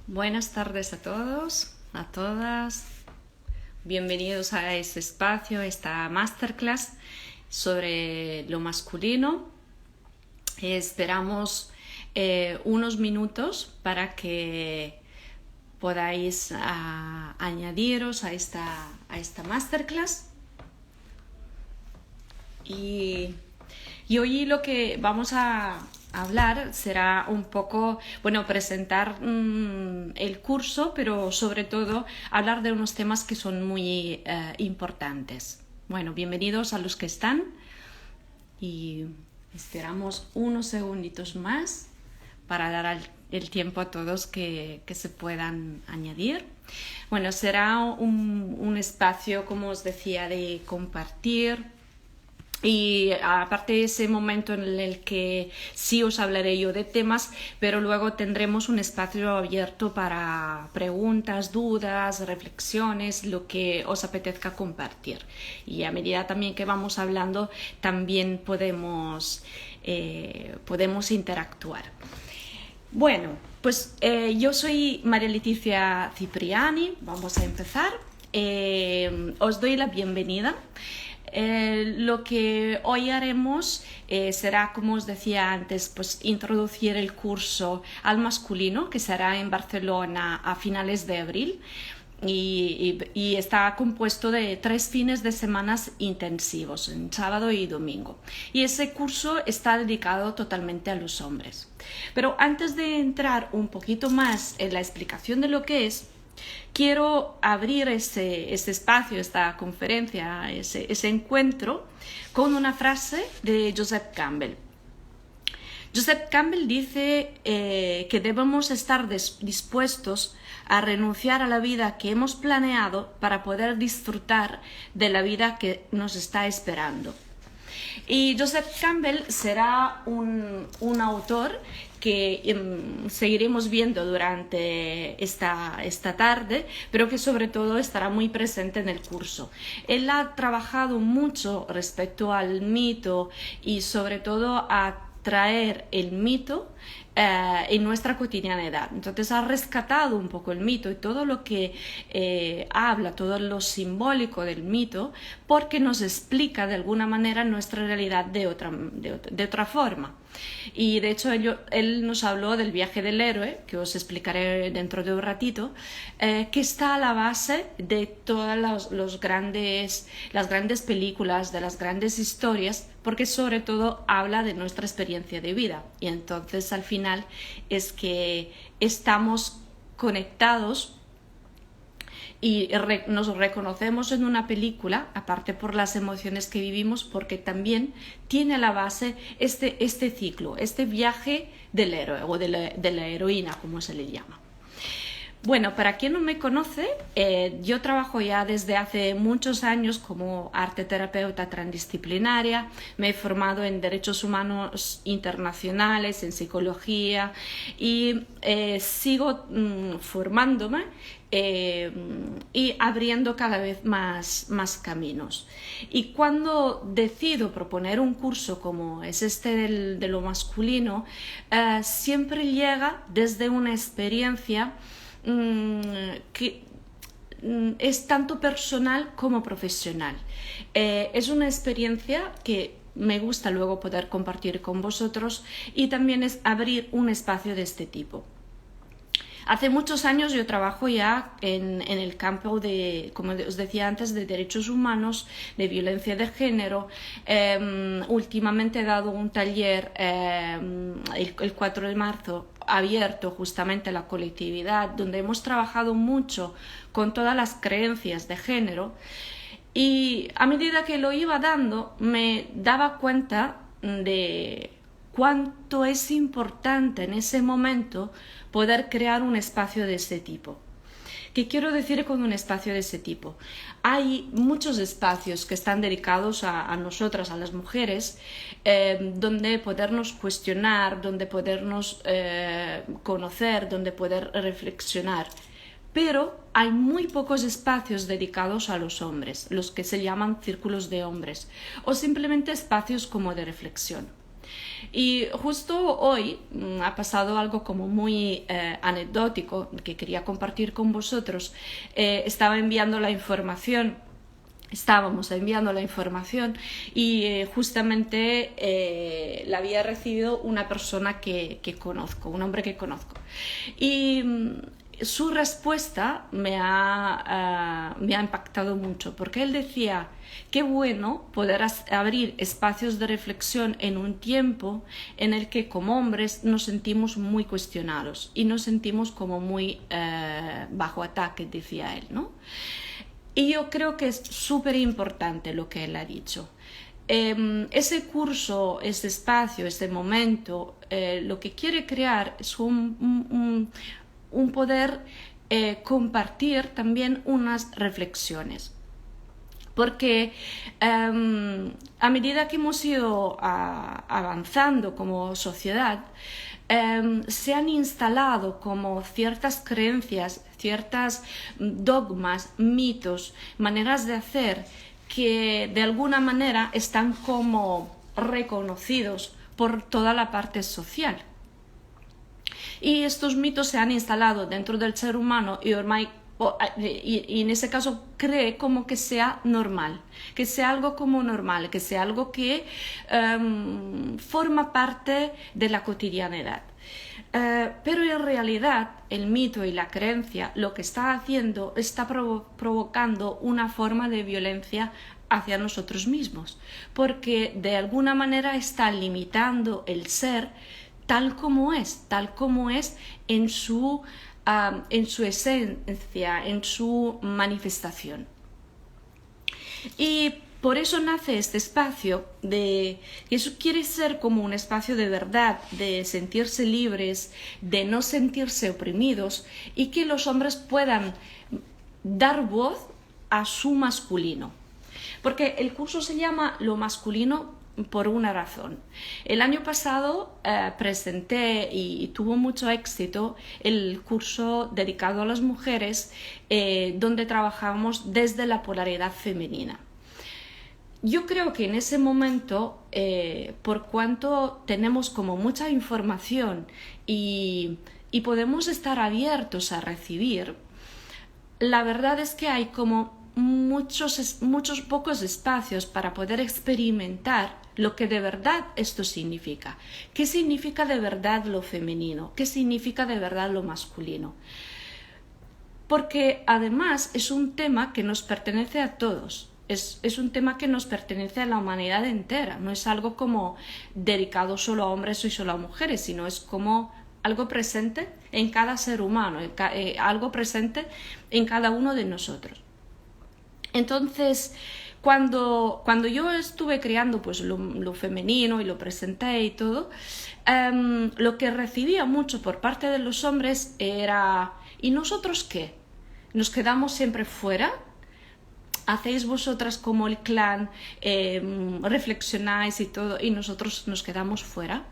Buenas tardes a todos, a todas. Bienvenidos a este espacio, a esta masterclass sobre lo masculino. Esperamos unos minutos para que podáis añadiros a esta masterclass. Y hoy lo que vamos a hablar será un poco, presentar el curso, pero sobre todo hablar de unos temas que son muy importantes. Bueno, bienvenidos a los que están y esperamos unos segunditos más para dar el tiempo a todos que se puedan añadir. Bueno, será un espacio, como os decía, de compartir. Y aparte de ese momento en el que sí os hablaré yo de temas, pero luego tendremos un espacio abierto para preguntas, dudas, reflexiones, lo que os apetezca compartir. Y a medida también que vamos hablando, también podemos interactuar. Bueno, pues yo soy María Leticia Cipriani, vamos a empezar. Os doy la bienvenida. Lo que hoy haremos será, como os decía antes, pues introducir el curso al masculino, que será en Barcelona a finales de abril, y está compuesto de 3 fines de semana intensivos, en sábado y domingo. Y ese curso está dedicado totalmente a los hombres. Pero antes de entrar un poquito más en la explicación de lo que es, quiero abrir este espacio, esta conferencia, ese encuentro, con una frase de Joseph Campbell. Joseph Campbell dice que debemos estar dispuestos a renunciar a la vida que hemos planeado para poder disfrutar de la vida que nos está esperando. Y Joseph Campbell será un autor que seguiremos viendo durante esta tarde, pero que sobre todo estará muy presente en el curso. Él ha trabajado mucho respecto al mito y sobre todo a traer el mito en nuestra cotidianidad. Entonces ha rescatado un poco el mito y todo lo que habla, todo lo simbólico del mito, porque nos explica de alguna manera nuestra realidad de otra forma. Y de hecho él nos habló del viaje del héroe, que os explicaré dentro de un ratito, que está a la base de todas las grandes películas, de las grandes historias, porque sobre todo habla de nuestra experiencia de vida. Y entonces al final es que estamos conectados y nos reconocemos en una película, aparte por las emociones que vivimos, porque también tiene a la base este ciclo, este viaje del héroe o de la heroína, como se le llama. Bueno, para quien no me conoce, yo trabajo ya desde hace muchos años como arteterapeuta transdisciplinaria, me he formado en derechos humanos internacionales, en psicología y sigo formándome y abriendo cada vez más caminos. Y cuando decido proponer un curso como es este de lo masculino, siempre llega desde una experiencia que es tanto personal como profesional. Es una experiencia que me gusta luego poder compartir con vosotros y también es abrir un espacio de este tipo. Hace muchos años yo trabajo ya en el campo de, como os decía antes, de derechos humanos, de violencia de género. Últimamente he dado un taller el 4 de marzo abierto justamente a la colectividad, donde hemos trabajado mucho con todas las creencias de género, y a medida que lo iba dando me daba cuenta de cuánto es importante en ese momento poder crear un espacio de ese tipo. ¿Qué quiero decir con un espacio de ese tipo? Hay muchos espacios que están dedicados a nosotras, a las mujeres, donde podernos cuestionar, donde podernos conocer, donde poder reflexionar. Pero hay muy pocos espacios dedicados a los hombres, los que se llaman círculos de hombres, o simplemente espacios como de reflexión. Y justo hoy ha pasado algo como muy anecdótico que quería compartir con vosotros. Estábamos enviando la información y justamente la había recibido una persona que conozco, un hombre que conozco. Y su respuesta me ha impactado mucho, porque él decía: qué bueno poder abrir espacios de reflexión en un tiempo en el que como hombres nos sentimos muy cuestionados y nos sentimos como muy bajo ataque, decía él, ¿no? Y yo creo que es súper importante lo que él ha dicho. Ese curso, ese espacio, ese momento, lo que quiere crear es un poder compartir también unas reflexiones. Porque a medida que hemos ido avanzando como sociedad, se han instalado como ciertas creencias, ciertos dogmas, mitos, maneras de hacer que de alguna manera están como reconocidos por toda la parte social. Y estos mitos se han instalado dentro del ser humano y en ese caso cree como que sea normal, que sea algo como normal, que sea algo que forma parte de la cotidianidad. Pero en realidad el mito y la creencia lo que está haciendo está provocando una forma de violencia hacia nosotros mismos, porque de alguna manera está limitando el ser tal como es en su esencia, en su manifestación. Y por eso nace este espacio que eso quiere ser como un espacio de verdad, de sentirse libres, de no sentirse oprimidos y que los hombres puedan dar voz a su masculino. Porque el curso se llama Lo masculino por una razón. El año pasado presenté y tuvo mucho éxito el curso dedicado a las mujeres, donde trabajamos desde la polaridad femenina. Yo creo que en ese momento, por cuanto tenemos como mucha información y podemos estar abiertos a recibir, la verdad es que hay como muchos pocos espacios para poder experimentar lo que de verdad esto significa. ¿Qué significa de verdad lo femenino? ¿Qué significa de verdad lo masculino? Porque además es un tema que nos pertenece a todos. Es un tema que nos pertenece a la humanidad entera. No es algo como dedicado solo a hombres y solo a mujeres, sino es como algo presente en cada ser humano, algo presente en cada uno de nosotros. Entonces, cuando yo estuve creando pues, lo femenino y lo presenté y todo, lo que recibía mucho por parte de los hombres era: ¿y nosotros qué? ¿Nos quedamos siempre fuera? ¿Hacéis vosotras como el clan, reflexionáis y todo, y nosotros nos quedamos fuera?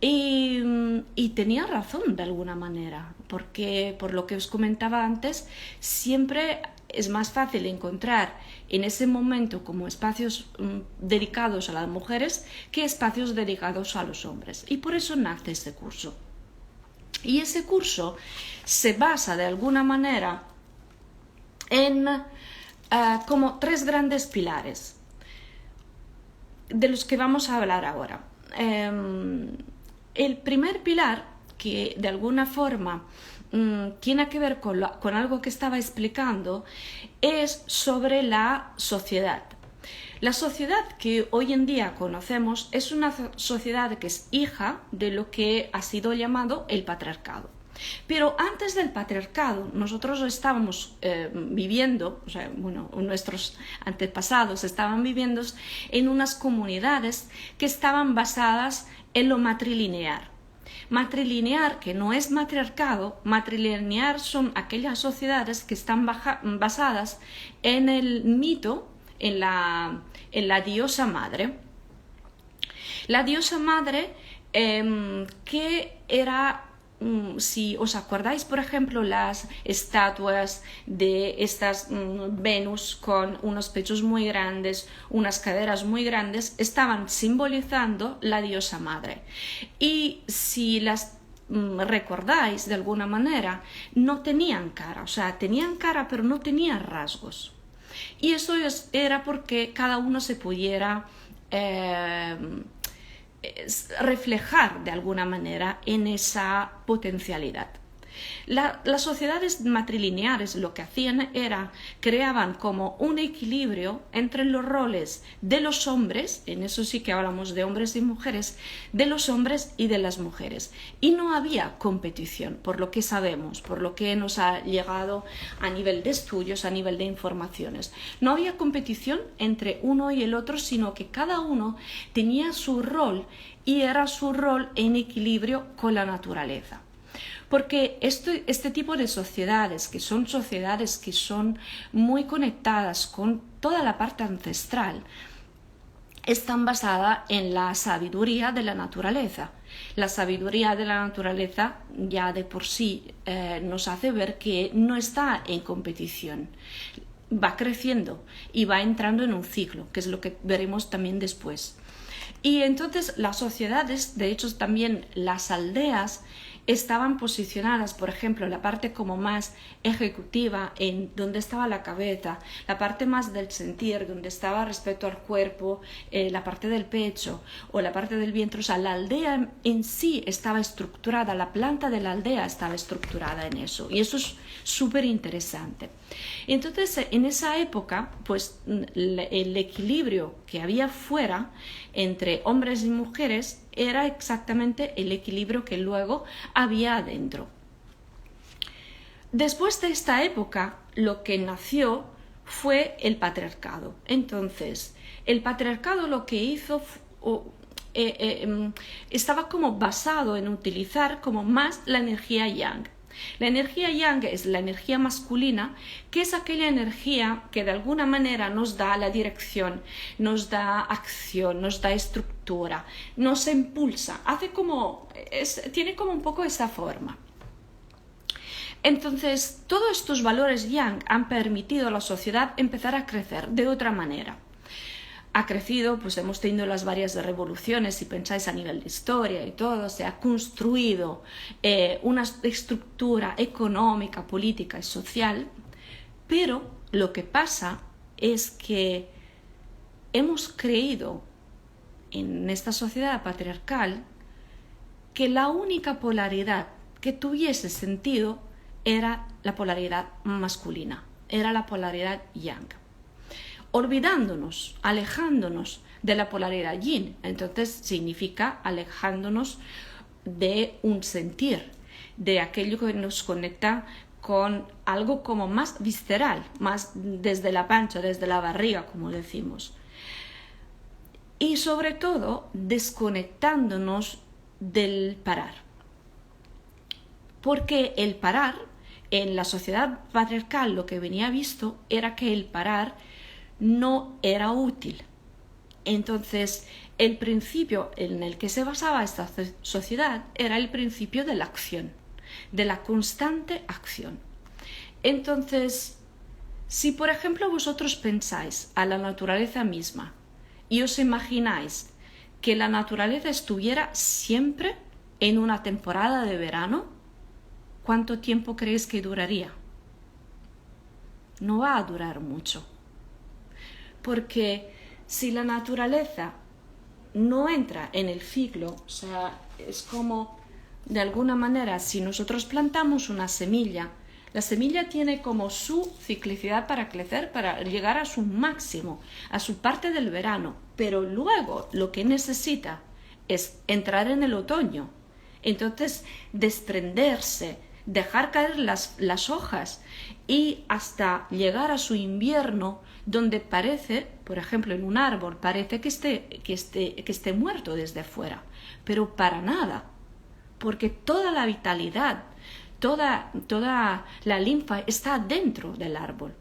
Y tenía razón de alguna manera, porque por lo que os comentaba antes, siempre es más fácil encontrar en ese momento como espacios dedicados a las mujeres que espacios dedicados a los hombres. Y por eso nace este curso. Y ese curso se basa de alguna manera en como tres grandes pilares de los que vamos a hablar ahora. El primer pilar, que de alguna forma tiene que ver con algo que estaba explicando, es sobre la sociedad. La sociedad que hoy en día conocemos es una sociedad que es hija de lo que ha sido llamado el patriarcado. Pero antes del patriarcado nosotros estábamos viviendo, o sea, bueno, nuestros antepasados estaban viviendo en unas comunidades que estaban basadas en lo matrilinear. Matrilinear, que no es matriarcado, matrilinear son aquellas sociedades que están basadas en el mito, en la diosa madre. La diosa madre que era si os acordáis, por ejemplo, las estatuas de estas Venus con unos pechos muy grandes, unas caderas muy grandes, estaban simbolizando la diosa madre. Y si las recordáis de alguna manera, no tenían cara, o sea, tenían cara pero no tenían rasgos. Y eso era porque cada uno se pudiera reflejar de alguna manera en esa potencialidad. Las sociedades matrilineares lo que hacían era, creaban como un equilibrio entre los roles de los hombres, en eso sí que hablamos de hombres y mujeres, de los hombres y de las mujeres. Y no había competición, por lo que sabemos, por lo que nos ha llegado a nivel de estudios, a nivel de informaciones. No había competición entre uno y el otro, sino que cada uno tenía su rol y era su rol en equilibrio con la naturaleza. Porque este tipo de sociedades que son muy conectadas con toda la parte ancestral, están basadas en la sabiduría de la naturaleza. La sabiduría de la naturaleza ya de por sí nos hace ver que no está en competición. Va creciendo y va entrando en un ciclo, que es lo que veremos también después. Y entonces las sociedades, de hecho también las aldeas, estaban posicionadas, por ejemplo, la parte como más ejecutiva, en donde estaba la cabeza, la parte más del sentir, donde estaba respecto al cuerpo, la parte del pecho o la parte del vientre. O sea, la aldea en sí estaba estructurada, la planta de la aldea estaba estructurada en eso, y eso es súper interesante. Entonces, en esa época, pues el equilibrio que había fuera entre hombres y mujeres era exactamente el equilibrio que luego había adentro. Después de esta época, lo que nació fue el patriarcado. Entonces, el patriarcado lo que hizo estaba como basado en utilizar como más la energía yang. La energía yang es la energía masculina, que es aquella energía que de alguna manera nos da la dirección, nos da acción, nos da estructura, nos impulsa, tiene como un poco esa forma. Entonces, todos estos valores yang han permitido a la sociedad empezar a crecer de otra manera. Ha crecido, pues hemos tenido las varias revoluciones, si pensáis a nivel de historia y todo, se ha construido una estructura económica, política y social, pero lo que pasa es que hemos creído en esta sociedad patriarcal que la única polaridad que tuviese sentido era la polaridad masculina, era la polaridad yang, olvidándonos, alejándonos de la polaridad yin. Entonces significa alejándonos de un sentir, de aquello que nos conecta con algo como más visceral, más desde la pancha, desde la barriga, como decimos. Y sobre todo desconectándonos del parar. Porque el parar, en la sociedad patriarcal, lo que venía visto era que el parar no era útil. Entonces, el principio en el que se basaba esta sociedad era el principio de la acción, de la constante acción. Entonces, si por ejemplo vosotros pensáis a la naturaleza misma y os imagináis que la naturaleza estuviera siempre en una temporada de verano, ¿cuánto tiempo creéis que duraría? No va a durar mucho. Porque si la naturaleza no entra en el ciclo, o sea, es como, de alguna manera, si nosotros plantamos una semilla, la semilla tiene como su ciclicidad para crecer, para llegar a su máximo, a su parte del verano, pero luego lo que necesita es entrar en el otoño. Entonces, desprenderse, dejar caer las hojas y hasta llegar a su invierno, donde parece, por ejemplo en un árbol, parece que esté muerto desde fuera, pero para nada, porque toda la vitalidad, toda la linfa está dentro del árbol.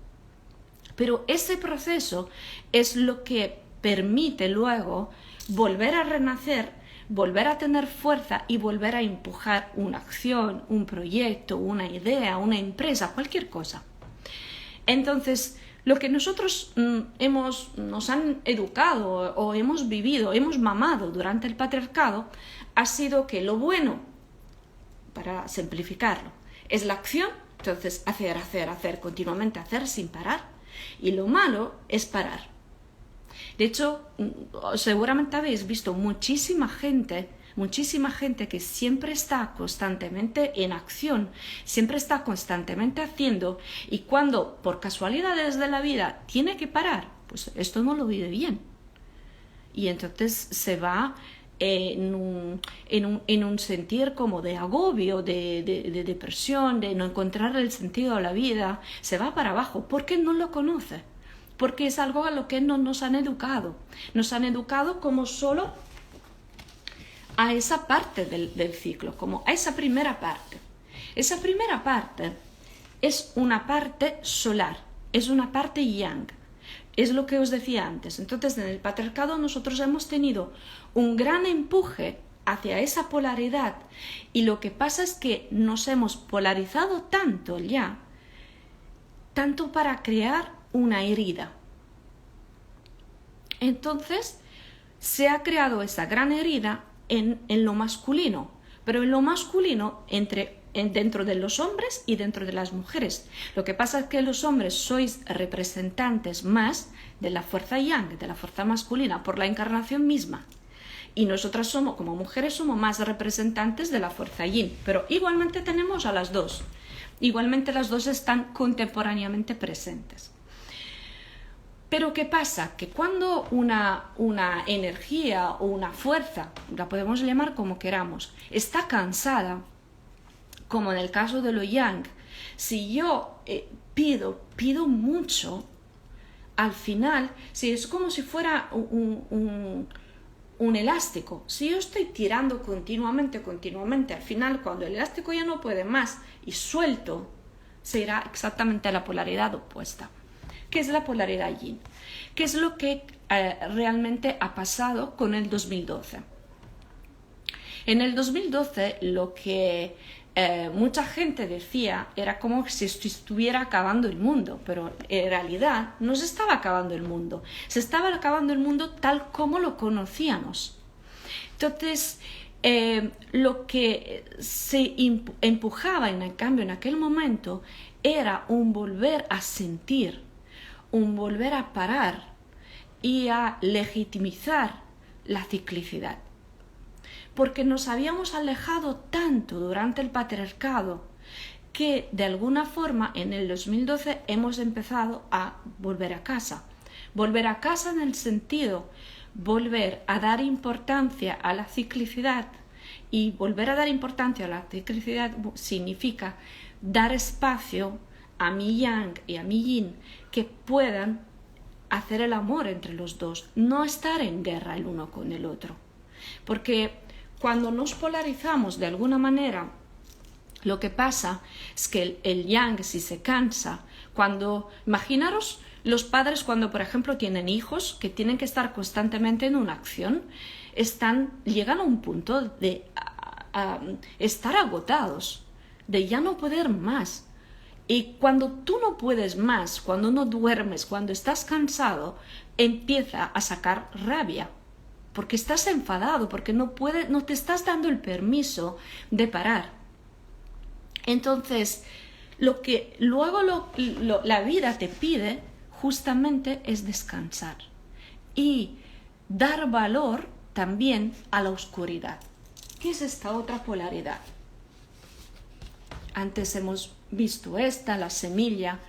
Pero ese proceso es lo que permite luego volver a renacer volver a tener fuerza y volver a empujar una acción, un proyecto, una idea, una empresa, cualquier cosa. Entonces, lo que nosotros nos han educado o hemos vivido, hemos mamado durante el patriarcado, ha sido que lo bueno, para simplificarlo, es la acción, entonces hacer, continuamente hacer sin parar, y lo malo es parar. De hecho, seguramente habéis visto muchísima gente que siempre está constantemente en acción, siempre está constantemente haciendo, y cuando por casualidades de la vida tiene que parar, pues esto no lo vive bien. Y entonces se va en un sentir como de agobio, de depresión, de no encontrar el sentido a la vida, se va para abajo porque no lo conoce. Porque es algo a lo que no nos han educado. Nos han educado como solo a esa parte del ciclo, como a esa primera parte. Esa primera parte es una parte solar, es una parte yang. Es lo que os decía antes. Entonces, en el patriarcado nosotros hemos tenido un gran empuje hacia esa polaridad, y lo que pasa es que nos hemos polarizado tanto ya, tanto para crear una herida. Entonces se ha creado esa gran herida en lo masculino, pero en lo masculino dentro de los hombres y dentro de las mujeres. Lo que pasa es que los hombres sois representantes más de la fuerza yang, de la fuerza masculina, por la encarnación misma. Y nosotras como mujeres somos más representantes de la fuerza yin, pero igualmente tenemos a las dos. Igualmente las dos están contemporáneamente presentes. Pero ¿qué pasa? Que cuando una energía o una fuerza, la podemos llamar como queramos, está cansada, como en el caso de lo yang, si yo pido mucho, al final, si es como si fuera un elástico, si yo estoy tirando continuamente, al final cuando el elástico ya no puede más y suelto, se irá exactamente a la polaridad opuesta. ¿Qué es la polaridad yin? ¿Qué es lo que realmente ha pasado con el 2012? En el 2012 lo que mucha gente decía era como si estuviera acabando el mundo, pero en realidad no se estaba acabando el mundo, se estaba acabando el mundo tal como lo conocíamos. Entonces, lo que se empujaba en cambio en aquel momento era un volver a sentir, un volver a parar y a legitimizar la ciclicidad. Porque nos habíamos alejado tanto durante el patriarcado que de alguna forma en el 2012 hemos empezado a volver a casa. Volver a casa en el sentido, volver a dar importancia a la ciclicidad, y volver a dar importancia a la ciclicidad significa dar espacio a mi yang y a mi yin que puedan hacer el amor entre los dos, no estar en guerra el uno con el otro. Porque cuando nos polarizamos de alguna manera, lo que pasa es que el yang, si se cansa, imaginaros los padres cuando por ejemplo tienen hijos que tienen que estar constantemente en una acción, llegan a un punto de estar agotados, de ya no poder más. Y cuando tú no puedes más, cuando no duermes, cuando estás cansado, empieza a sacar rabia, porque estás enfadado, porque no te estás dando el permiso de parar. Entonces, lo que luego la vida te pide justamente es descansar y dar valor también a la oscuridad. ¿Qué es esta otra polaridad? Antes hemos visto la semilla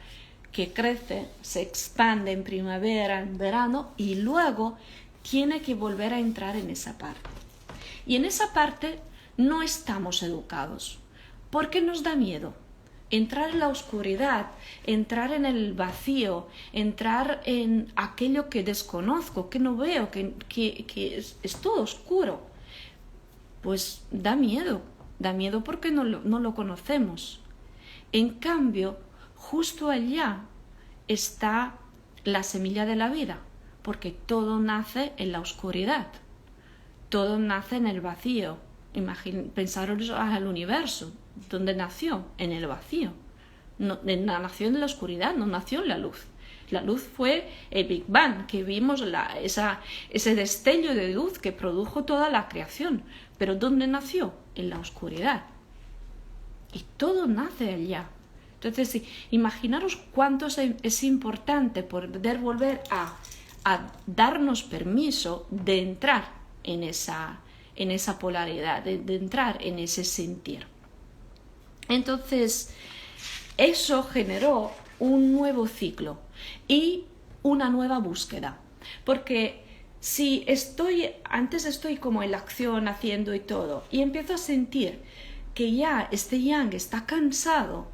que crece, se expande en primavera, en verano, y luego tiene que volver a entrar en esa parte. Y en esa parte no estamos educados, porque nos da miedo entrar en la oscuridad, entrar en el vacío, entrar en aquello que desconozco, que no veo, que es todo oscuro. Pues da miedo porque no lo conocemos. En cambio, justo allá está la semilla de la vida, porque todo nace en la oscuridad. todo nace en el vacío. Pensaros al universo, ¿dónde nació? En el vacío. No nació en la oscuridad, no nació en la luz. La luz fue el Big Bang, que vimos ese destello de luz que produjo toda la creación. Pero ¿dónde nació? En la oscuridad. Y todo nace allá. Entonces, sí, imaginaros cuánto es importante poder volver a darnos permiso de entrar en esa polaridad, de entrar en ese sentir. Entonces, eso generó un nuevo ciclo y una nueva búsqueda. Porque si antes estoy como en la acción, haciendo y todo, y empiezo a sentir que ya este yang está cansado,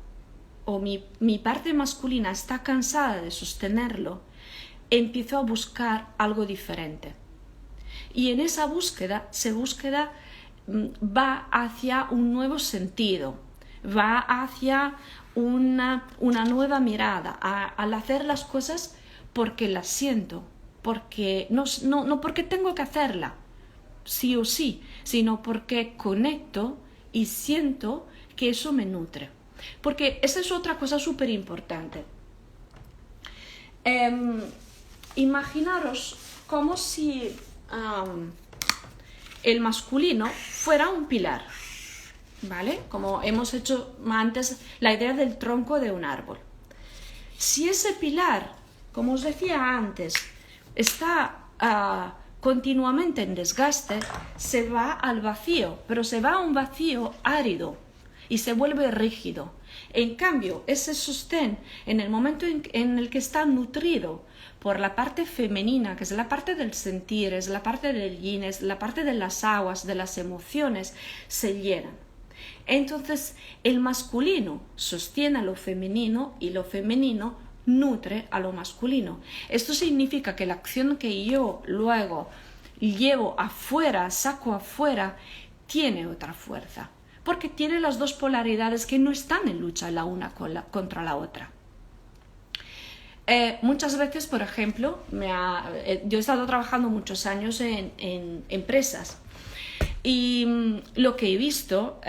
o mi parte masculina está cansada de sostenerlo, empiezo a buscar algo diferente. Y en esa búsqueda va hacia un nuevo sentido, va hacia una nueva mirada, al hacer las cosas porque las siento, porque no porque tengo que hacerla, sí o sí, sino porque conecto y siento que eso me nutre. Porque esa es otra cosa súper importante. Imaginaros como si el masculino fuera un pilar, ¿vale? Como hemos hecho antes la idea del tronco de un árbol. Si ese pilar, como os decía antes, está continuamente en desgaste, se va al vacío, pero se va a un vacío árido y se vuelve rígido. En cambio, ese sostén, en el momento en el que está nutrido por la parte femenina, que es la parte del sentir, es la parte del yin, es la parte de las aguas, de las emociones, se llenan. Entonces, el masculino sostiene a lo femenino y lo femenino nutre a lo masculino. Esto significa que la acción que yo luego llevo afuera, saco afuera, tiene otra fuerza, porque tiene las dos polaridades que no están en lucha la una contra la otra. Muchas veces, por ejemplo, yo he estado trabajando muchos años en empresas y lo que he visto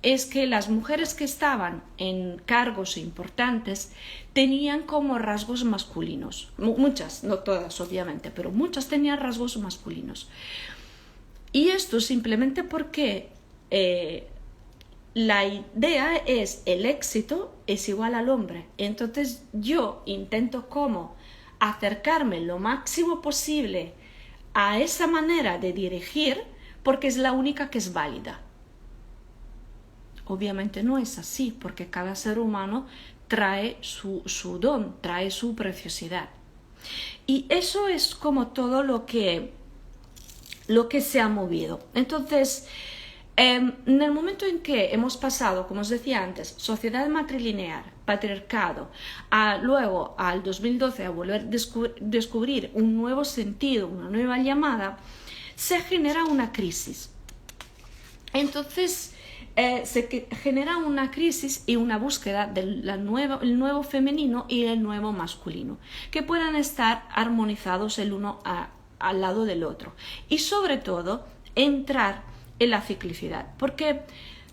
es que las mujeres que estaban en cargos importantes tenían como rasgos masculinos. Muchas, no todas obviamente, pero muchas tenían rasgos masculinos. Y esto simplemente porque la idea es el éxito es igual al hombre. Entonces yo intento como acercarme lo máximo posible a esa manera de dirigir porque es la única que es válida. Obviamente no es así, porque cada ser humano trae su don, trae su preciosidad. Y eso es como todo lo que se ha movido. Entonces, en el momento en que hemos pasado, como os decía antes, sociedad matrilineal, patriarcado, luego al 2012 a volver a descubrir un nuevo sentido, una nueva llamada, se genera una crisis. Entonces, se genera una crisis y una búsqueda del nuevo femenino y el nuevo masculino, que puedan estar armonizados el uno al lado del otro. Y sobre todo, entrar en la ciclicidad, porque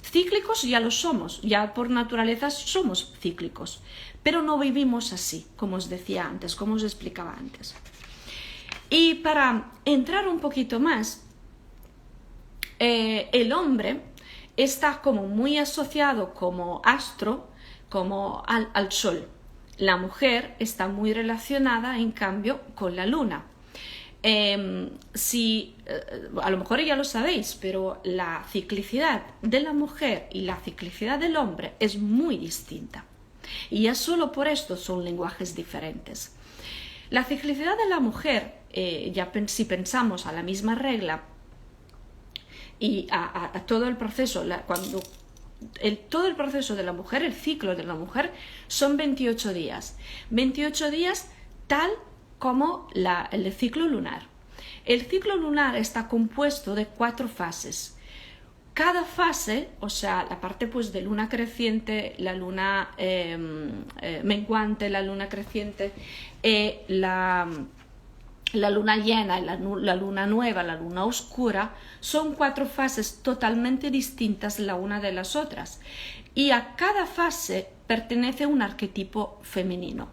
cíclicos ya lo somos, ya por naturaleza somos cíclicos, pero no vivimos así, como os decía antes, como os explicaba antes. Y para entrar un poquito más, el hombre está como muy asociado como astro, como al sol. La mujer está muy relacionada, en cambio, con la luna. A lo mejor ya lo sabéis, pero la ciclicidad de la mujer y la ciclicidad del hombre es muy distinta. Y ya solo por esto son lenguajes diferentes. La ciclicidad de la mujer, si pensamos a la misma regla y a todo el proceso, todo el proceso de la mujer, el ciclo de la mujer, son 28 días. 28 días tal como el ciclo lunar. El ciclo lunar está compuesto de 4 fases. Cada fase, o sea, la parte pues de luna creciente, la luna menguante, la luna creciente, la luna llena, la luna nueva, la luna oscura, son 4 fases totalmente distintas la una de las otras. Y a cada fase pertenece un arquetipo femenino.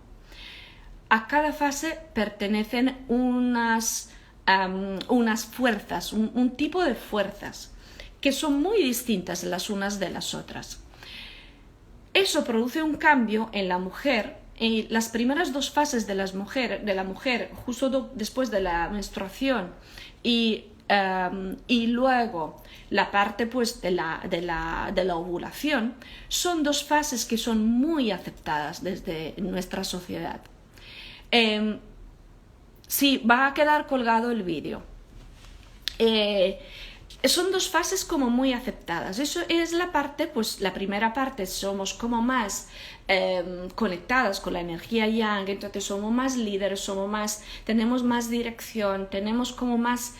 A cada fase pertenecen unas fuerzas, un tipo de fuerzas que son muy distintas las unas de las otras. Eso produce un cambio en la mujer. Las primeras 2 fases de la mujer, justo después de la menstruación y luego la parte pues de la ovulación, son 2 fases que son muy aceptadas desde nuestra sociedad. Sí, va a quedar colgado el vídeo. Son 2 fases como muy aceptadas. Eso es la parte, pues la primera parte somos como más conectadas con la energía yang, entonces somos más líderes, tenemos más dirección, tenemos como más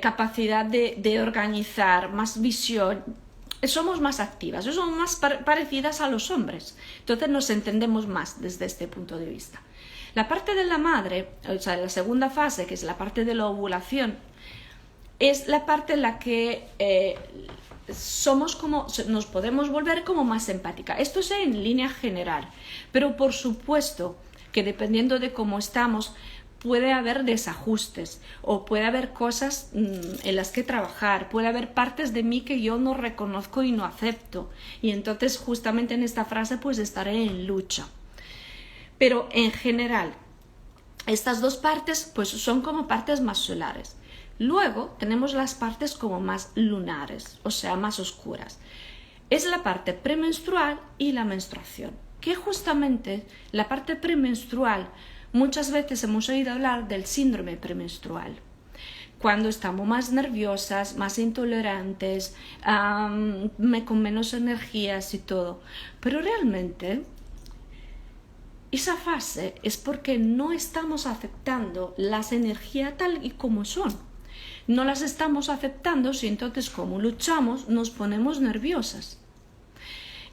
capacidad de organizar, más visión, somos más activas, somos más parecidas a los hombres, entonces nos entendemos más desde este punto de vista. La parte de la madre, o sea, la segunda fase, que es la parte de la ovulación, es la parte en la que nos podemos volver como más empática. Esto es en línea general, pero por supuesto que dependiendo de cómo estamos puede haber desajustes o puede haber cosas en las que trabajar, puede haber partes de mí que yo no reconozco y no acepto, y entonces justamente en esta frase pues estaré en lucha. Pero en general estas 2 partes pues son como partes más solares. Luego tenemos las partes como más lunares, o sea, más oscuras. Es la parte premenstrual y la menstruación, que justamente la parte premenstrual, muchas veces hemos oído hablar del síndrome premenstrual. Cuando estamos más nerviosas, más intolerantes, con menos energías y todo. Pero realmente esa fase es porque no estamos aceptando las energías tal y como son. No las estamos aceptando y entonces como luchamos nos ponemos nerviosas.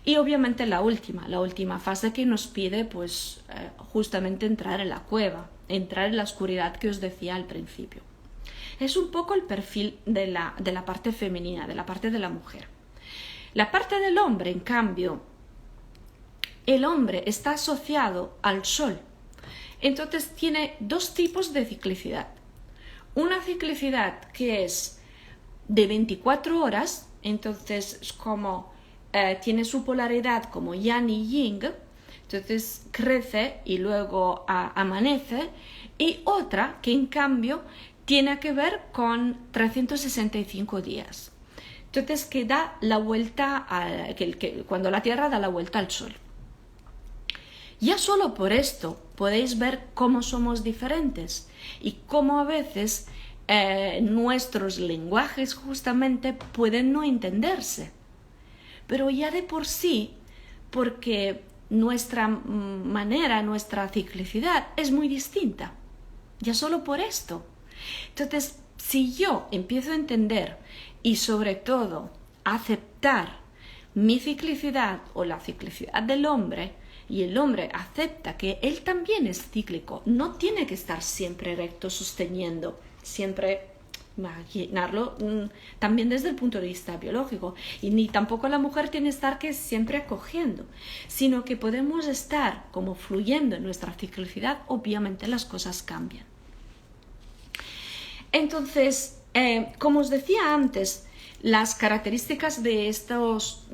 Y obviamente la última fase que nos pide pues justamente entrar en la cueva, entrar en la oscuridad que os decía al principio. Es un poco el perfil de la parte femenina, de la parte de la mujer. La parte del hombre, en cambio, el hombre está asociado al sol. Entonces tiene 2 tipos de ciclicidad. Una ciclicidad que es de 24 horas, entonces es como tiene su polaridad como yang y yin, entonces crece y luego amanece, y otra que en cambio tiene que ver con 365 días. Entonces que da la vuelta, cuando la Tierra da la vuelta al Sol. Ya solo por esto podéis ver cómo somos diferentes y cómo a veces nuestros lenguajes justamente pueden no entenderse. Pero ya de por sí, porque nuestra manera, nuestra ciclicidad es muy distinta. Ya solo por esto. Entonces, si yo empiezo a entender y sobre todo aceptar mi ciclicidad o la ciclicidad del hombre, y el hombre acepta que él también es cíclico, no tiene que estar siempre recto, sosteniendo, siempre imaginarlo también desde el punto de vista biológico, y ni tampoco la mujer tiene que estar que siempre acogiendo, sino que podemos estar como fluyendo en nuestra ciclicidad, obviamente las cosas cambian. Entonces, como os decía antes, las características de estas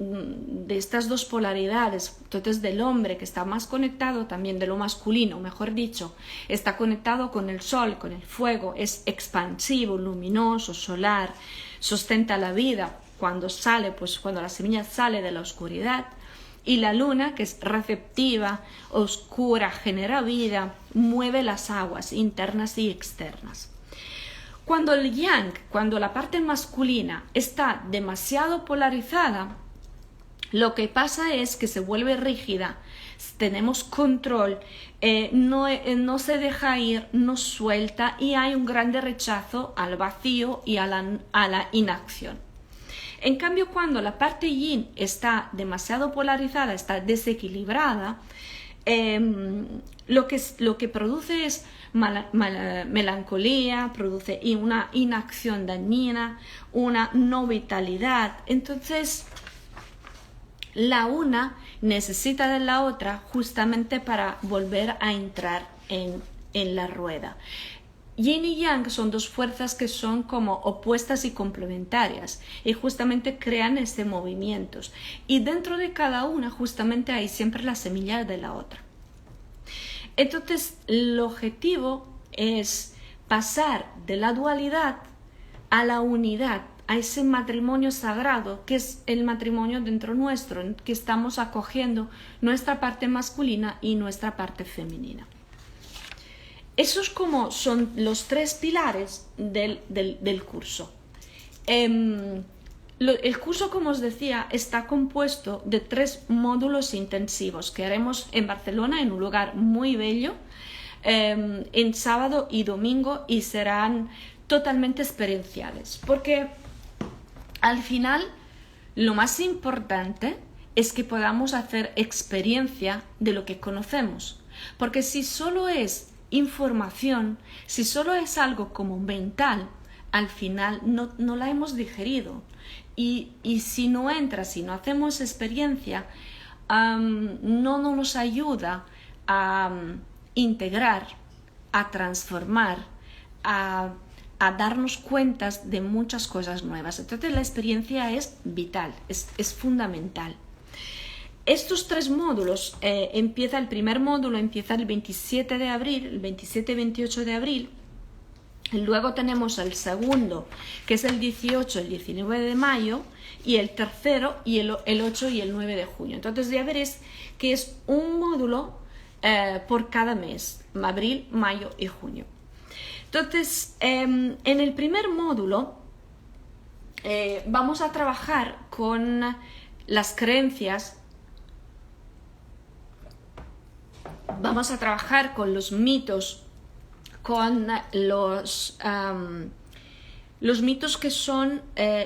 2 polaridades, entonces del hombre que está más conectado, también de lo masculino, mejor dicho, está conectado con el sol, con el fuego, es expansivo, luminoso, solar, sustenta la vida cuando la semilla sale de la oscuridad, y la luna, que es receptiva, oscura, genera vida, mueve las aguas internas y externas. Cuando el yang, cuando la parte masculina está demasiado polarizada, lo que pasa es que se vuelve rígida, tenemos control, no se deja ir, no suelta, y hay un grande rechazo al vacío y a la inacción. En cambio, cuando la parte yin está demasiado polarizada, está desequilibrada, lo que produce es melancolía, produce una inacción dañina, una no vitalidad. Entonces, la una necesita de la otra justamente para volver a entrar en la rueda. Yin y Yang son dos fuerzas que son como opuestas y complementarias y justamente crean este movimientos. Y dentro de cada una justamente hay siempre la semilla de la otra. Entonces, el objetivo es pasar de la dualidad a la unidad, a ese matrimonio sagrado que es el matrimonio dentro nuestro, en que estamos acogiendo nuestra parte masculina y nuestra parte femenina. Esos como son los tres pilares del curso. El curso, como os decía, está compuesto de 3 módulos intensivos que haremos en Barcelona, en un lugar muy bello, en sábado y domingo, y serán totalmente experienciales, porque al final lo más importante es que podamos hacer experiencia de lo que conocemos, porque si solo es información, si solo es algo como mental, al final no la hemos digerido. Y si no entra, si no hacemos experiencia, no nos ayuda a integrar, a transformar, a darnos cuenta de muchas cosas nuevas. Entonces la experiencia es vital, es fundamental. Estos 3 módulos, el primer módulo empieza el 27 de abril, el 27-28 de abril. Luego tenemos el segundo, que es el 18 y el 19 de mayo, y el tercero, y el 8 y el 9 de junio. Entonces ya veréis que es un módulo por cada mes, abril, mayo y junio. Entonces, en el primer módulo vamos a trabajar con las creencias, vamos a trabajar con los mitos, con los mitos que son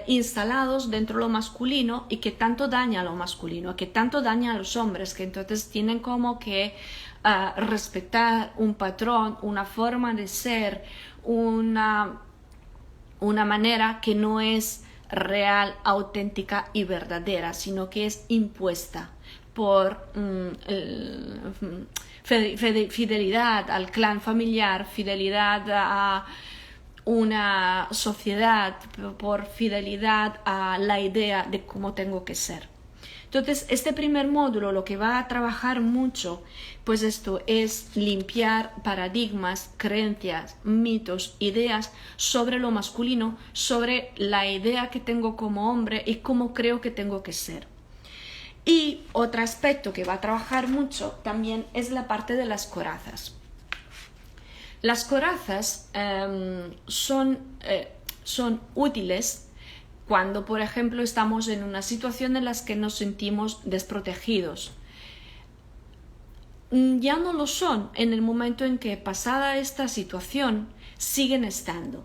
instalados dentro de lo masculino y que tanto daña a lo masculino, que tanto daña a los hombres, que entonces tienen como que respetar un patrón, una forma de ser, una manera que no es real, auténtica y verdadera, sino que es impuesta por fidelidad al clan familiar, fidelidad a una sociedad, por fidelidad a la idea de cómo tengo que ser. Entonces, este primer módulo lo que va a trabajar mucho, pues esto es limpiar paradigmas, creencias, mitos, ideas sobre lo masculino, sobre la idea que tengo como hombre y cómo creo que tengo que ser. Y otro aspecto que va a trabajar mucho también es la parte de las corazas. Las corazas son útiles cuando, por ejemplo, estamos en una situación en la que nos sentimos desprotegidos. Ya no lo son en el momento en que, pasada esta situación, siguen estando.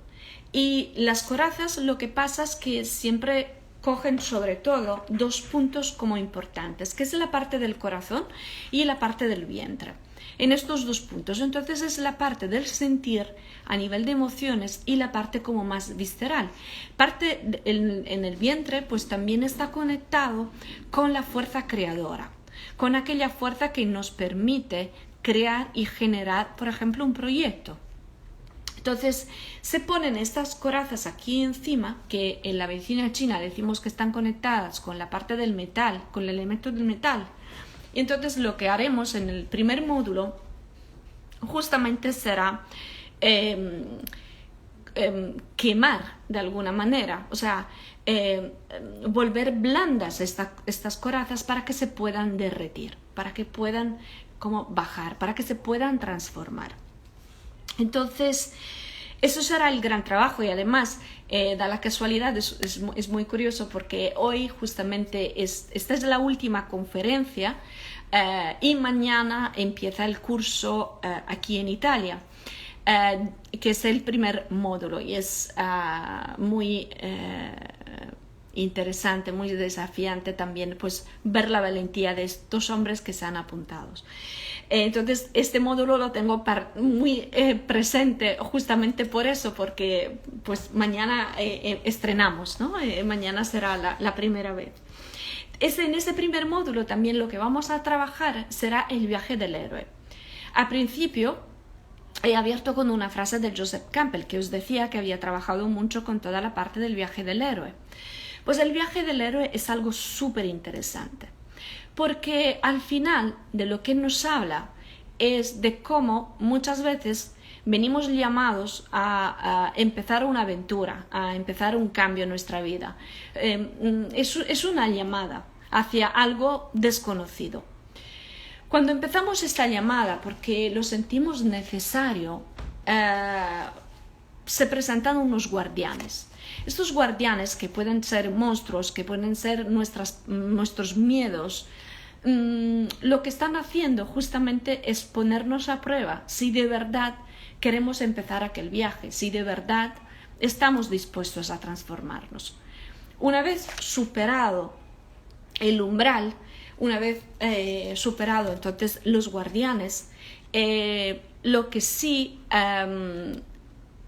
Y las corazas, lo que pasa es que siempre cogen sobre todo 2 puntos como importantes, que es la parte del corazón y la parte del vientre. En estos 2 puntos, entonces, es la parte del sentir a nivel de emociones y la parte como más visceral. Parte en el vientre, pues también está conectado con la fuerza creadora, con aquella fuerza que nos permite crear y generar, por ejemplo, un proyecto. Entonces, se ponen estas corazas aquí encima, que en la medicina china decimos que están conectadas con la parte del metal, con el elemento del metal. Y entonces lo que haremos en el primer módulo justamente será quemar de alguna manera, o sea, volver blandas estas corazas para que se puedan derretir, para que puedan como bajar, para que se puedan transformar. Entonces, eso será el gran trabajo y además da la casualidad, es muy curioso porque hoy justamente esta es la última conferencia y mañana empieza el curso aquí en Italia, que es el primer módulo y es muy interesante, muy desafiante también, pues ver la valentía de estos hombres que se han apuntado. Entonces, este módulo lo tengo muy presente justamente por eso, porque pues mañana estrenamos, ¿no? Mañana será la primera vez. En ese primer módulo también lo que vamos a trabajar será el viaje del héroe. Al principio he abierto con una frase de Joseph Campbell, que os decía que había trabajado mucho con toda la parte del viaje del héroe. Pues el viaje del héroe es algo súper interesante, porque al final de lo que nos habla es de cómo muchas veces venimos llamados a empezar una aventura, a empezar un cambio en nuestra vida. Es una llamada hacia algo desconocido. Cuando empezamos esta llamada, porque lo sentimos necesario, se presentan unos guardianes. Estos guardianes, que pueden ser monstruos, que pueden ser nuestros miedos, lo que están haciendo justamente es ponernos a prueba si de verdad queremos empezar aquel viaje, si de verdad estamos dispuestos a transformarnos. Una vez superado el umbral, una vez superado entonces los guardianes, lo que sí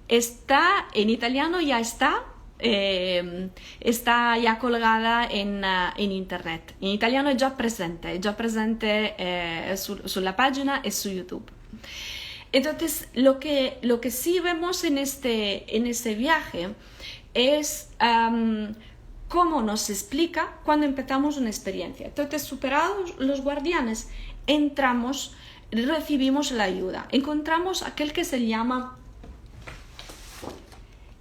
está en italiano ya está ya colgada en internet. In italiano è già presente sulla pagina e su YouTube. Entonces, lo que sí vemos en ese viaje es cómo nos explica cuando empezamos una experiencia. Entonces, superados los guardianes, recibimos la ayuda. Encontramos aquel que se llama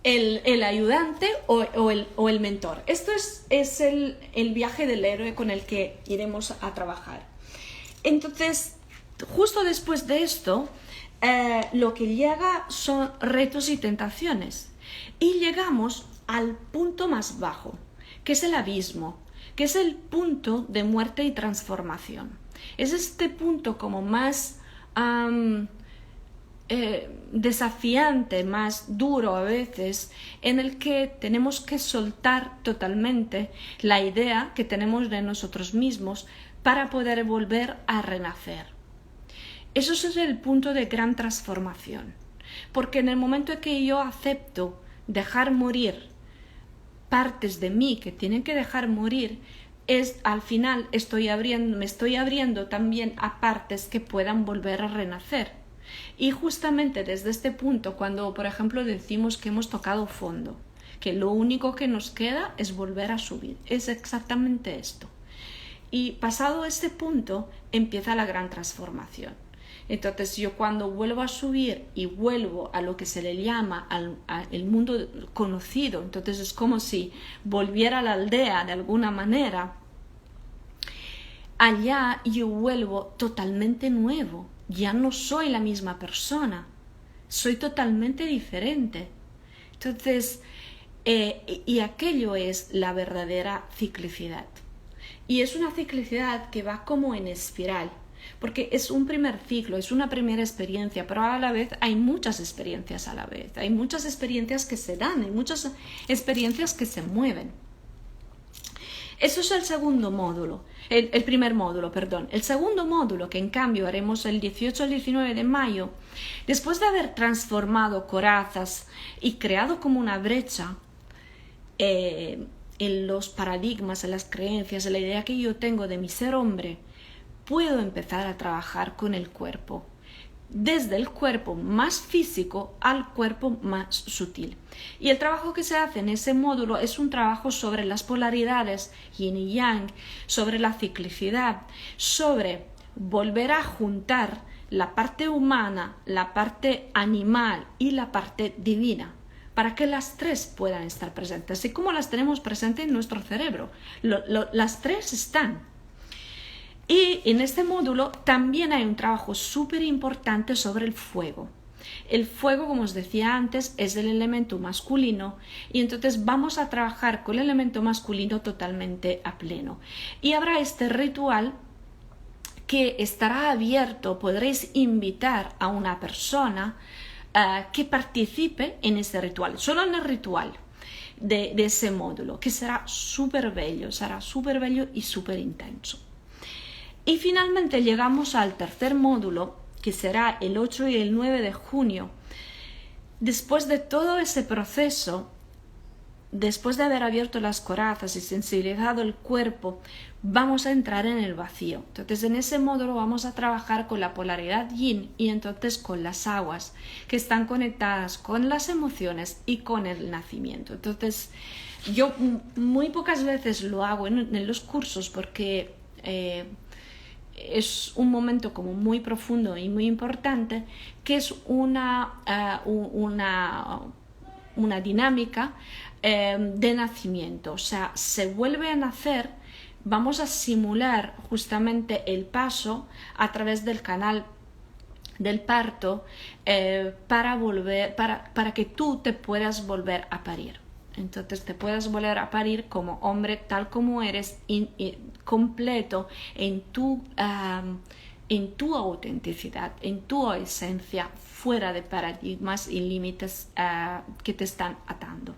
el ayudante o el mentor. Esto es el viaje del héroe con el que iremos a trabajar. Entonces, justo después de esto, lo que llega son retos y tentaciones. Y llegamos al punto más bajo, que es el abismo, que es el punto de muerte y transformación. Es este punto como más desafiante, más duro a veces, en el que tenemos que soltar totalmente la idea que tenemos de nosotros mismos para poder volver a renacer. Eso es el punto de gran transformación, porque en el momento en que yo acepto dejar morir partes de mí que tienen que dejar morir, al final me estoy abriendo también a partes que puedan volver a renacer. Y justamente desde este punto, cuando por ejemplo decimos que hemos tocado fondo, que lo único que nos queda es volver a subir, es exactamente esto. Y pasado ese punto empieza la gran transformación. Entonces yo cuando vuelvo a subir y vuelvo a lo que se le llama el mundo conocido, entonces es como si volviera a la aldea de alguna manera, allá yo vuelvo totalmente nuevo. Ya no soy la misma persona, soy totalmente diferente. Entonces, y aquello es la verdadera ciclicidad. Y es una ciclicidad que va como en espiral, porque es un primer ciclo, es una primera experiencia, pero a la vez hay muchas experiencias a la vez. Hay muchas experiencias que se dan, hay muchas experiencias que se mueven. Eso es el segundo módulo, el primer módulo, perdón. El segundo módulo, que en cambio haremos el 18 al 19 de mayo, después de haber transformado corazas y creado como una brecha en los paradigmas, en las creencias, en la idea que yo tengo de mi ser hombre, puedo empezar a trabajar con el cuerpo, desde el cuerpo más físico al cuerpo más sutil. Y el trabajo que se hace en ese módulo es un trabajo sobre las polaridades yin y yang, sobre la ciclicidad, sobre volver a juntar la parte humana, la parte animal y la parte divina, para que las tres puedan estar presentes. Así como las tenemos presentes en nuestro cerebro, las tres están. Y en este módulo también hay un trabajo súper importante sobre el fuego. El fuego, como os decía antes, es el elemento masculino y entonces vamos a trabajar con el elemento masculino totalmente a pleno. Y habrá este ritual que estará abierto, podréis invitar a una persona que participe en ese ritual, solo en el ritual. de ese módulo, que será súper bello y súper intenso. Y finalmente llegamos al tercer módulo, que será el 8 y el 9 de junio. Después de todo ese proceso, después de haber abierto las corazas y sensibilizado el cuerpo, vamos a entrar en el vacío. Entonces, en ese módulo vamos a trabajar con la polaridad yin y entonces con las aguas que están conectadas con las emociones y con el nacimiento. Entonces, yo muy pocas veces lo hago en los cursos porque es un momento como muy profundo y muy importante, que es una dinámica de nacimiento. O sea, se vuelve a nacer, vamos a simular justamente el paso a través del canal del parto para que tú te puedas volver a parir. Entonces te puedas volver a parir como hombre tal como eres, completo en tu autenticidad, en tu esencia, fuera de paradigmas y límites que te están atando.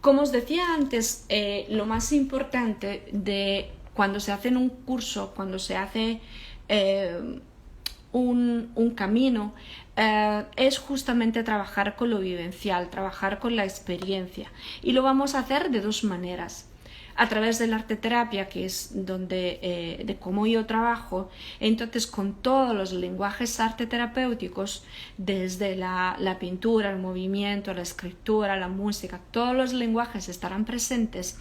Como os decía antes, lo más importante de cuando se hace en un curso, cuando se hace un camino, es justamente trabajar con lo vivencial, trabajar con la experiencia. Y lo vamos a hacer de dos maneras. A través de la arteterapia, que es de cómo yo trabajo, entonces con todos los lenguajes arteterapéuticos, desde la pintura, el movimiento, la escritura, la música, todos los lenguajes estarán presentes.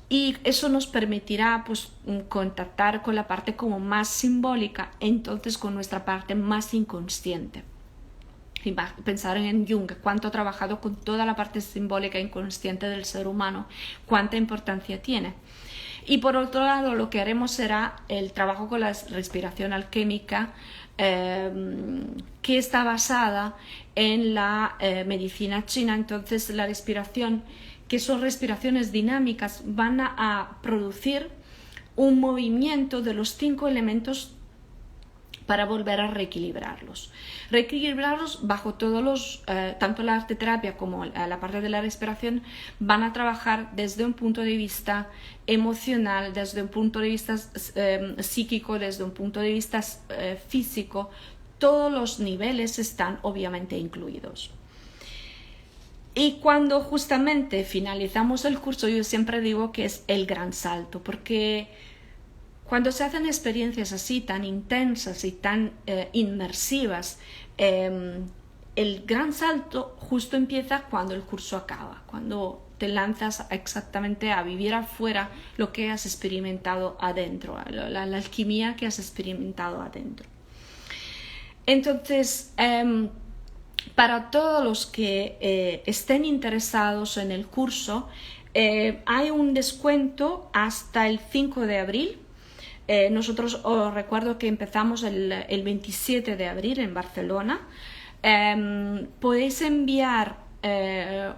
Y eso nos permitirá pues contactar con la parte como más simbólica, entonces con nuestra parte más inconsciente. Y pensar en Jung, cuánto ha trabajado con toda la parte simbólica e inconsciente del ser humano, cuánta importancia tiene. Y por otro lado, lo que haremos será el trabajo con la respiración alquímica, que está basada en la medicina china. Entonces, la respiración, que son respiraciones dinámicas, van a producir un movimiento de los 5 elementos para volver a reequilibrarlos bajo todos los, tanto la arteterapia como la parte de la respiración van a trabajar desde un punto de vista emocional, desde un punto de vista psíquico, desde un punto de vista físico. Todos los niveles están obviamente incluidos. Y cuando justamente finalizamos el curso, yo siempre digo que es el gran salto, porque cuando se hacen experiencias así tan intensas y tan inmersivas, el gran salto justo empieza cuando el curso acaba, cuando te lanzas exactamente a vivir afuera lo que has experimentado adentro, la alquimia que has experimentado adentro. Entonces, para todos los que estén interesados en el curso, hay un descuento hasta el 5 de abril. Nosotros os recuerdo que empezamos el 27 de abril en Barcelona. Podéis enviar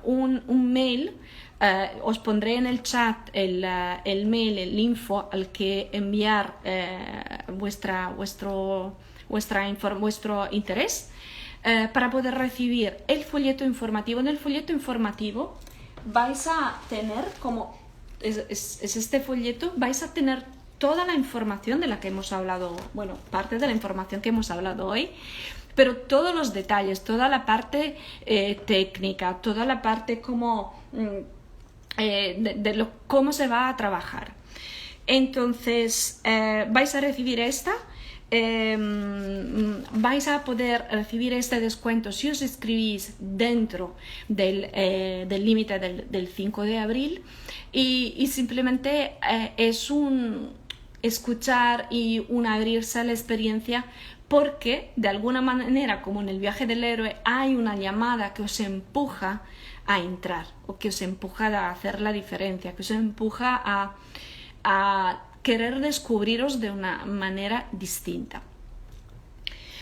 un mail, os pondré en el chat el mail, el info al que enviar vuestro interés para poder recibir el folleto informativo. En el folleto informativo vais a tener, como es este folleto, vais a tener toda la información de la que hemos hablado, bueno, parte de la información que hemos hablado hoy, pero todos los detalles, toda la parte técnica, toda la parte como cómo se va a trabajar. Entonces, vais a recibir vais a poder recibir este descuento si os inscribís dentro del límite del 5 de abril y simplemente es un escuchar y un abrirse a la experiencia, porque de alguna manera, como en el viaje del héroe, hay una llamada que os empuja a entrar o que os empuja a hacer la diferencia, que os empuja a querer descubriros de una manera distinta.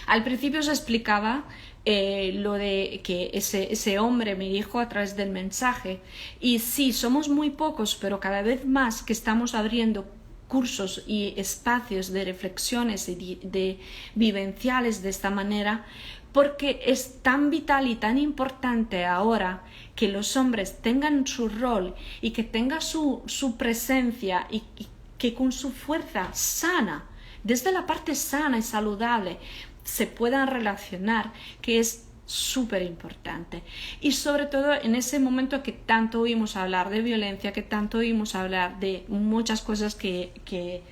Al principio os explicaba lo de que ese hombre me dijo a través del mensaje, y sí, somos muy pocos, pero cada vez más que estamos abriendo cursos y espacios de reflexiones y de vivenciales de esta manera, porque es tan vital y tan importante ahora que los hombres tengan su rol y que tengan su presencia y que con su fuerza sana, desde la parte sana y saludable, se puedan relacionar, que es súper importante. Y sobre todo en ese momento que tanto oímos hablar de violencia, que tanto oímos hablar de muchas cosas que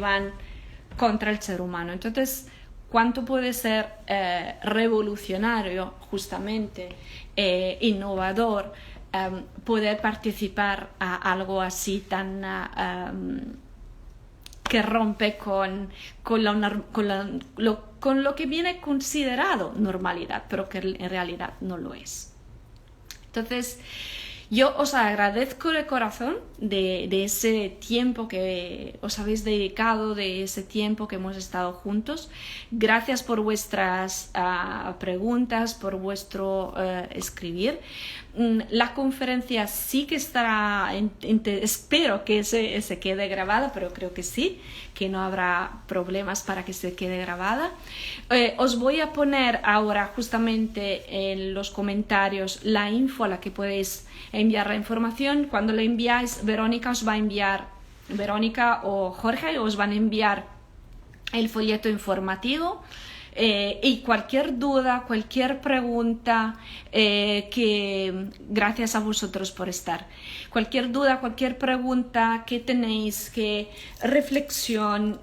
van contra el ser humano. Entonces, ¿cuánto puede ser revolucionario, justamente, innovador, poder participar a algo así tan que rompe con lo que viene considerado normalidad, pero que en realidad no lo es? Entonces, yo os agradezco de corazón de ese tiempo que os habéis dedicado, de ese tiempo que hemos estado juntos. Gracias por vuestras preguntas, por vuestro escribir. La conferencia sí que estará, espero que se quede grabada, pero creo que sí, que no habrá problemas para que se quede grabada. Os voy a poner ahora justamente en los comentarios la info a la que podéis enviar la información. Cuando la enviáis, Verónica o Jorge os van a enviar el folleto informativo. Y cualquier duda, cualquier pregunta, que gracias a vosotros por estar. Cualquier duda, cualquier pregunta que tenéis, que reflexión,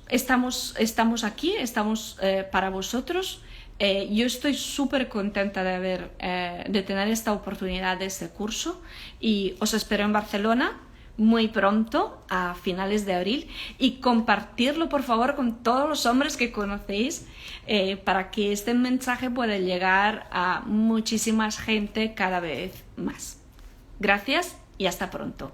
estamos aquí, estamos para vosotros. Yo estoy súper contenta de tener esta oportunidad de este curso y os espero en Barcelona muy pronto, a finales de abril, y compartirlo por favor con todos los hombres que conocéis, para que este mensaje pueda llegar a muchísima gente cada vez más. Gracias y hasta pronto.